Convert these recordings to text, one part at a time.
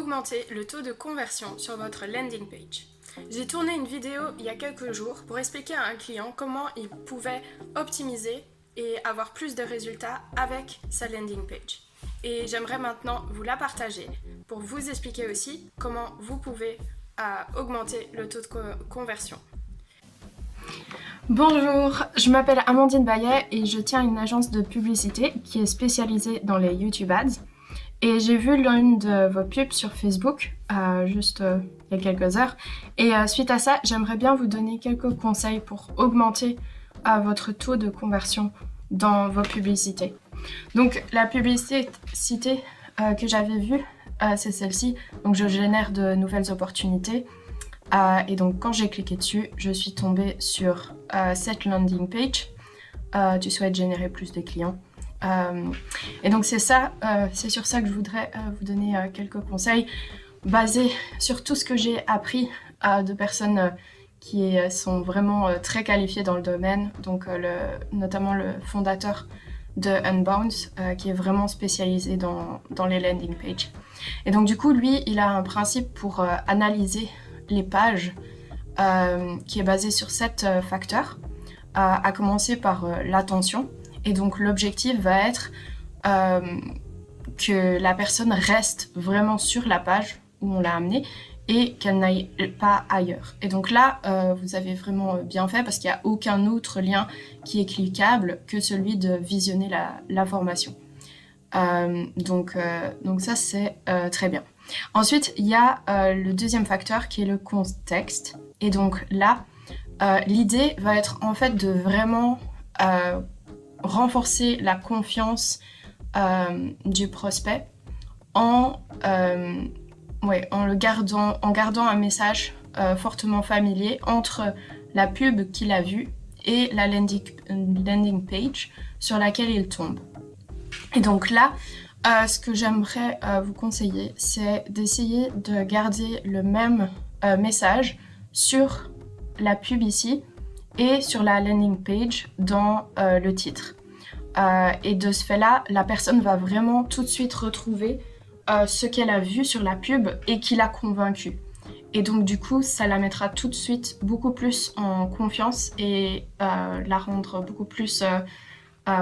augmenter le taux de conversion sur votre landing page. J'ai tourné une vidéo il y a quelques jours pour expliquer à un client comment il pouvait optimiser et avoir plus de résultats avec sa landing page. Et j'aimerais maintenant vous la partager pour vous expliquer aussi comment vous pouvez augmenter le taux de conversion. Bonjour, je m'appelle Amandine Bayet et je tiens une agence de publicité qui est spécialisée dans les YouTube Ads. Et j'ai vu l'une de vos pubs sur Facebook, il y a quelques heures. Et suite à ça, j'aimerais bien vous donner quelques conseils pour augmenter votre taux de conversion dans vos publicités. Donc la publicité que j'avais vue, c'est celle-ci. Donc je génère de nouvelles opportunités. Et donc quand j'ai cliqué dessus, je suis tombée sur cette landing page. Tu souhaites générer plus de clients. Et donc c'est sur ça que je voudrais vous donner quelques conseils basés sur tout ce que j'ai appris de personnes qui sont vraiment très qualifiées dans le domaine, donc notamment le fondateur de Unbounce qui est vraiment spécialisé dans les landing pages. Et donc du coup lui il a un principe pour analyser les pages qui est basé sur 7 facteurs, à commencer par l'attention. Et donc l'objectif va être que la personne reste vraiment sur la page où on l'a amenée et qu'elle n'aille pas ailleurs. Et donc là, vous avez vraiment bien fait parce qu'il n'y a aucun autre lien qui est cliquable que celui de visionner la formation. Donc ça, c'est très bien. Ensuite, il y a le deuxième facteur qui est le contexte. Et donc là, l'idée va être en fait de vraiment renforcer la confiance du prospect en gardant un message fortement familier entre la pub qu'il a vue et la landing page sur laquelle il tombe. Et donc là, ce que j'aimerais vous conseiller, c'est d'essayer de garder le même message sur la pub ici et sur la landing page dans le titre. Et de ce fait-là, la personne va vraiment tout de suite retrouver ce qu'elle a vu sur la pub et qui l'a convaincue. Et donc du coup, ça la mettra tout de suite beaucoup plus en confiance et la rendre beaucoup plus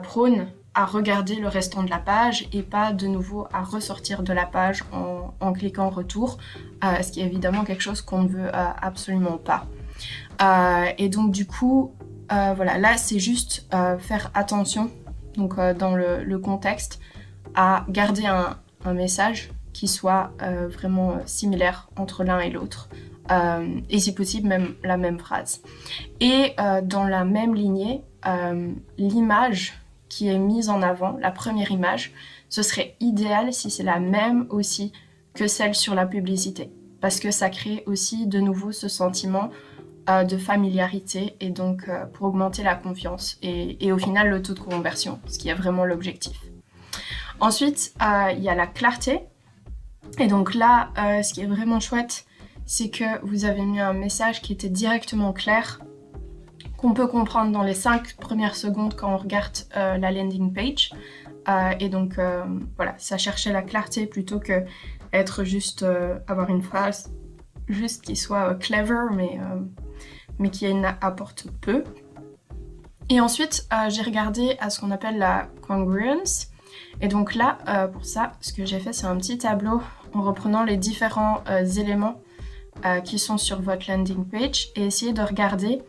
prône à regarder le restant de la page et pas de nouveau à ressortir de la page en cliquant retour, ce qui est évidemment quelque chose qu'on ne veut absolument pas. Et donc du coup, voilà, là c'est juste faire attention donc, dans le contexte à garder un message qui soit vraiment similaire entre l'un et l'autre, et si possible même la même phrase. Et dans la même lignée, l'image qui est mise en avant, la première image, ce serait idéal si c'est la même aussi que celle sur la publicité, parce que ça crée aussi de nouveau ce sentiment de familiarité et donc pour augmenter la confiance et au final le taux de conversion, ce qui est vraiment l'objectif. Ensuite, il y a la clarté. Et donc là, ce qui est vraiment chouette, c'est que vous avez mis un message qui était directement clair, qu'on peut comprendre dans les 5 premières secondes quand on regarde la landing page. Et donc voilà, ça cherchait la clarté plutôt que être juste avoir une phrase juste qui soit clever, mais qui apporte peu. Et ensuite, j'ai regardé à ce qu'on appelle la congruence. Et donc là, pour ça, ce que j'ai fait, c'est un petit tableau en reprenant les différents éléments qui sont sur votre landing page et essayer de regarder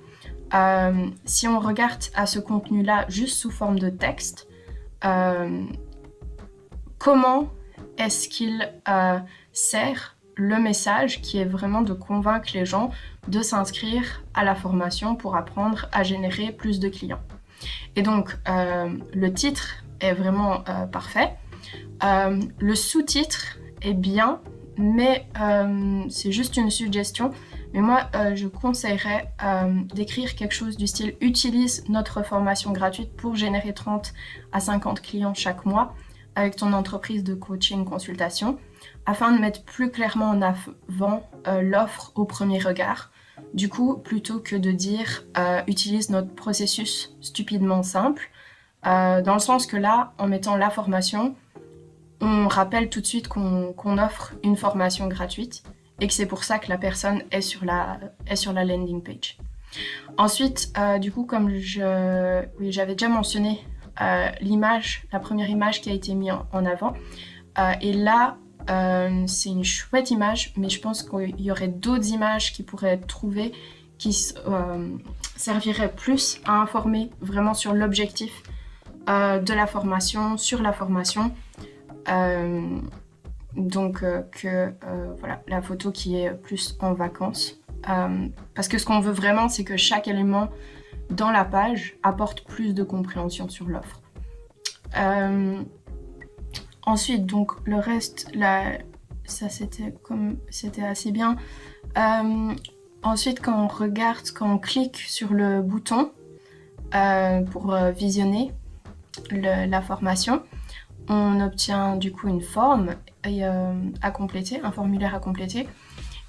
si on regarde à ce contenu-là juste sous forme de texte, comment est-ce qu'il sert le message qui est vraiment de convaincre les gens de s'inscrire à la formation pour apprendre à générer plus de clients. Et donc, le titre est vraiment parfait. Le sous-titre est bien, mais c'est juste une suggestion. Mais moi, je conseillerais d'écrire quelque chose du style « Utilise notre formation gratuite pour générer 30 à 50 clients chaque mois avec ton entreprise de coaching consultation » afin de mettre plus clairement en avant l'offre au premier regard. Du coup, plutôt que de dire « Utilise notre processus stupidement simple », dans le sens que là, en mettant la formation, on rappelle tout de suite qu'on offre une formation gratuite et que c'est pour ça que la personne est sur la landing page. Ensuite, du coup, comme j'avais déjà mentionné la première image qui a été mise en avant, et là, c'est une chouette image, mais je pense qu'il y aurait d'autres images qui pourraient être trouvées qui serviraient plus à informer vraiment sur l'objectif de la formation, sur la formation. Voilà, la photo qui est plus en vacances. Parce que ce qu'on veut vraiment, c'est que chaque élément dans la page apporte plus de compréhension sur l'offre. Ensuite, donc le reste, là, ça c'était assez bien. Ensuite, quand on clique sur le bouton pour visionner la formation, on obtient du coup une forme à compléter, un formulaire à compléter.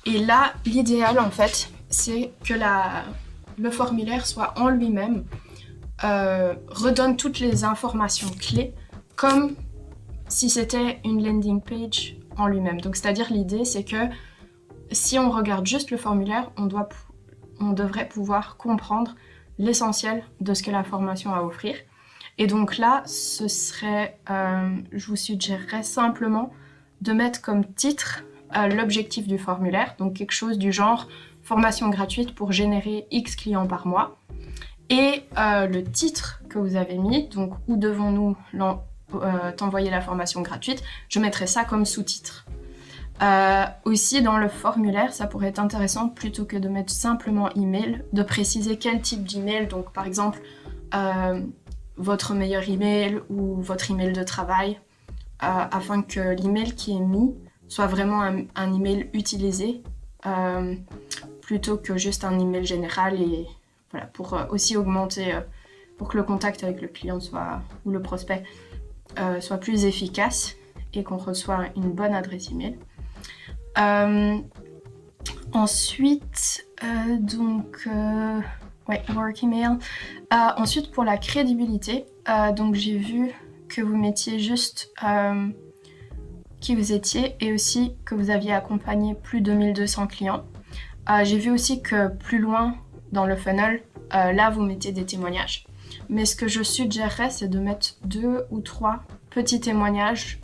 Et là, l'idéal en fait, c'est que le formulaire soit en lui-même, redonne toutes les informations clés comme si c'était une landing page en lui-même. Donc c'est-à-dire l'idée c'est que si on regarde juste le formulaire, on devrait pouvoir comprendre l'essentiel de ce que la formation a à offrir. Et donc là, je vous suggérerais simplement de mettre comme titre l'objectif du formulaire, donc quelque chose du genre formation gratuite pour générer X clients par mois. Et le titre que vous avez mis, donc où devons-nous t'envoyer la formation gratuite, je mettrai ça comme sous-titre. Aussi dans le formulaire, ça pourrait être intéressant plutôt que de mettre simplement email, de préciser quel type d'email, donc par exemple votre meilleur email ou votre email de travail, afin que l'email qui est mis soit vraiment un email utilisé plutôt que juste un email général, et voilà, pour aussi augmenter, pour que le contact avec le client ou le prospect soit plus efficace et qu'on reçoit une bonne adresse email. Ensuite, work email. Ensuite, pour la crédibilité, donc j'ai vu que vous mettiez juste qui vous étiez et aussi que vous aviez accompagné plus de 1200 clients. J'ai vu aussi que plus loin dans le funnel, là vous mettez des témoignages. Mais ce que je suggérerais, c'est de mettre 2 ou 3 petits témoignages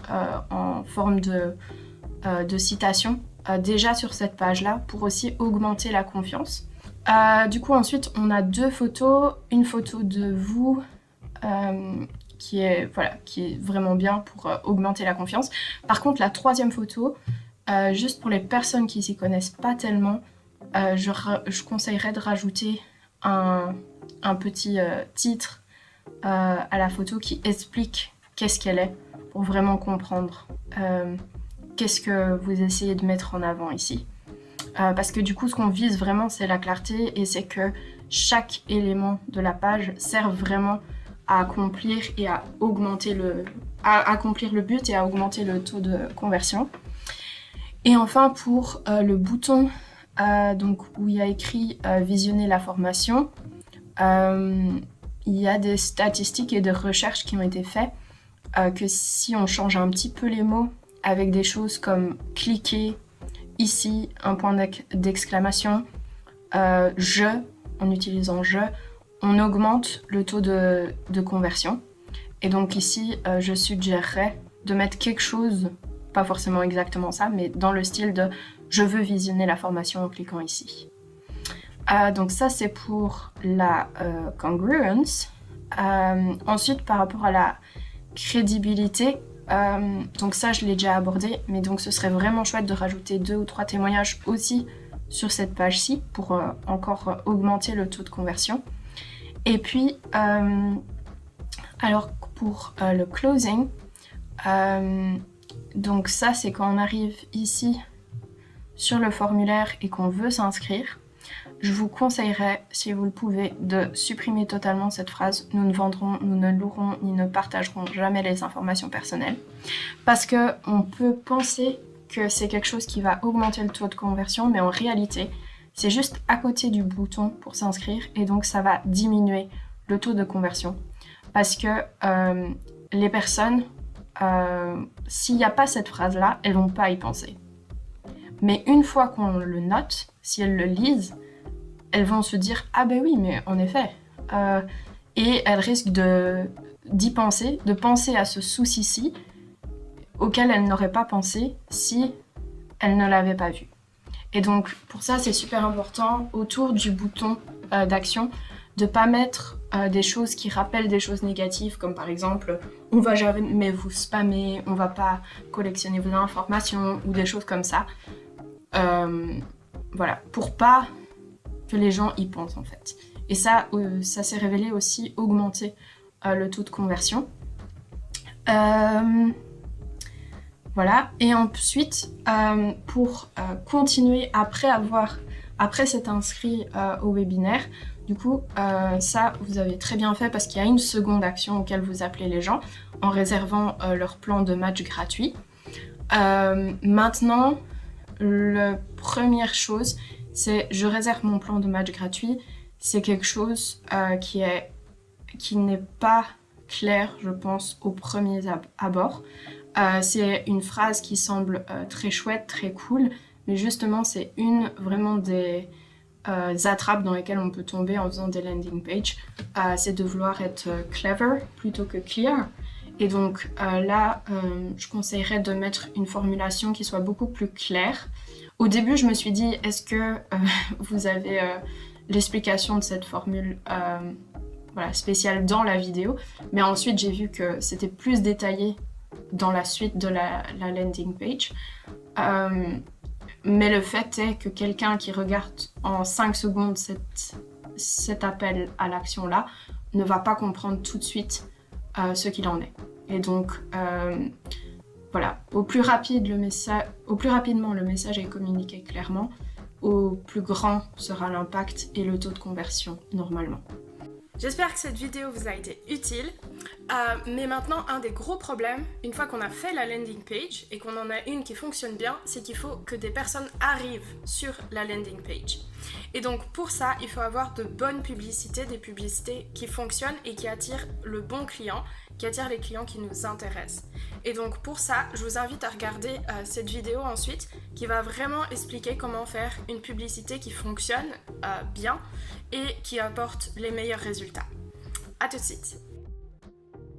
en forme de citation déjà sur cette page-là pour aussi augmenter la confiance. Du coup, ensuite, on a 2 photos. Une photo de vous qui est vraiment bien pour augmenter la confiance. Par contre, la 3e photo, juste pour les personnes qui s'y connaissent pas tellement, je conseillerais de rajouter un petit titre à la photo qui explique qu'est-ce qu'elle est, pour vraiment comprendre qu'est-ce que vous essayez de mettre en avant ici. Parce que du coup, ce qu'on vise vraiment, c'est la clarté, et c'est que chaque élément de la page sert vraiment à accomplir et à accomplir le but et à augmenter le taux de conversion. Et enfin, pour le bouton donc où il y a écrit visionner la formation, il y a des statistiques et des recherches qui ont été faites que si on change un petit peu les mots avec des choses comme cliquer ici, un point d'exclamation, en utilisant je, on augmente le taux de conversion. Et donc ici, je suggérerais de mettre quelque chose, pas forcément exactement ça, mais dans le style de je veux visionner la formation en cliquant ici. Donc ça, c'est pour la congruence. Ensuite, par rapport à la crédibilité, donc ça, je l'ai déjà abordé, mais donc ce serait vraiment chouette de rajouter 2 ou 3 témoignages aussi sur cette page-ci pour encore augmenter le taux de conversion. Et puis, alors pour le closing, donc ça, c'est quand on arrive ici sur le formulaire et qu'on veut s'inscrire. Je vous conseillerais, si vous le pouvez, de supprimer totalement cette phrase « Nous ne vendrons, nous ne louerons, ni ne partagerons jamais les informations personnelles ». Parce qu'on peut penser que c'est quelque chose qui va augmenter le taux de conversion, mais en réalité, c'est juste à côté du bouton pour s'inscrire, et donc ça va diminuer le taux de conversion. Parce que les personnes s'il n'y a pas cette phrase-là, elles vont pas y penser. Mais une fois qu'on le note, si elles le lisent, elles vont se dire « Ah ben oui, mais en effet ». Et elles risquent d'y penser, de penser à ce souci-ci auquel elles n'auraient pas pensé si elles ne l'avaient pas vu. Et donc, pour ça, c'est super important, autour du bouton d'action, de ne pas mettre des choses qui rappellent des choses négatives, comme par exemple, on ne va jamais vous spammer, on ne va pas collectionner vos informations, ou des choses comme ça. Voilà, pour pas que les gens y pensent, en fait. Et ça s'est révélé aussi augmenter le taux de conversion. Voilà, et ensuite, pour continuer après s'être inscrit au webinaire, du coup, ça, vous avez très bien fait parce qu'il y a une seconde action auquel vous appelez les gens en réservant leur plan de match gratuit. Maintenant, la première chose, c'est je réserve mon plan de match gratuit. C'est quelque chose qui n'est pas clair, je pense, au premier abord. C'est une phrase qui semble très chouette, très cool, mais justement, c'est vraiment des attrapes dans lesquelles on peut tomber en faisant des landing pages. C'est de vouloir être clever plutôt que clear. Et donc là, je conseillerais de mettre une formulation qui soit beaucoup plus claire. Au début, je me suis dit, est-ce que vous avez l'explication de cette formule spéciale dans la vidéo? Mais ensuite, j'ai vu que c'était plus détaillé dans la suite de la landing page. Mais le fait est que quelqu'un qui regarde en 5 secondes cet appel à l'action-là ne va pas comprendre tout de suite ce qu'il en est. Et donc, voilà, au plus rapidement le message est communiqué clairement, au plus grand sera l'impact et le taux de conversion normalement. J'espère que cette vidéo vous a été utile, mais maintenant un des gros problèmes, une fois qu'on a fait la landing page et qu'on en a une qui fonctionne bien, c'est qu'il faut que des personnes arrivent sur la landing page. Et donc pour ça, il faut avoir de bonnes publicités, des publicités qui fonctionnent et qui attirent le bon client, qui attirent les clients qui nous intéressent. Et donc pour ça, je vous invite à regarder cette vidéo ensuite, qui va vraiment expliquer comment faire une publicité qui fonctionne bien et qui apporte les meilleurs résultats. À tout de suite.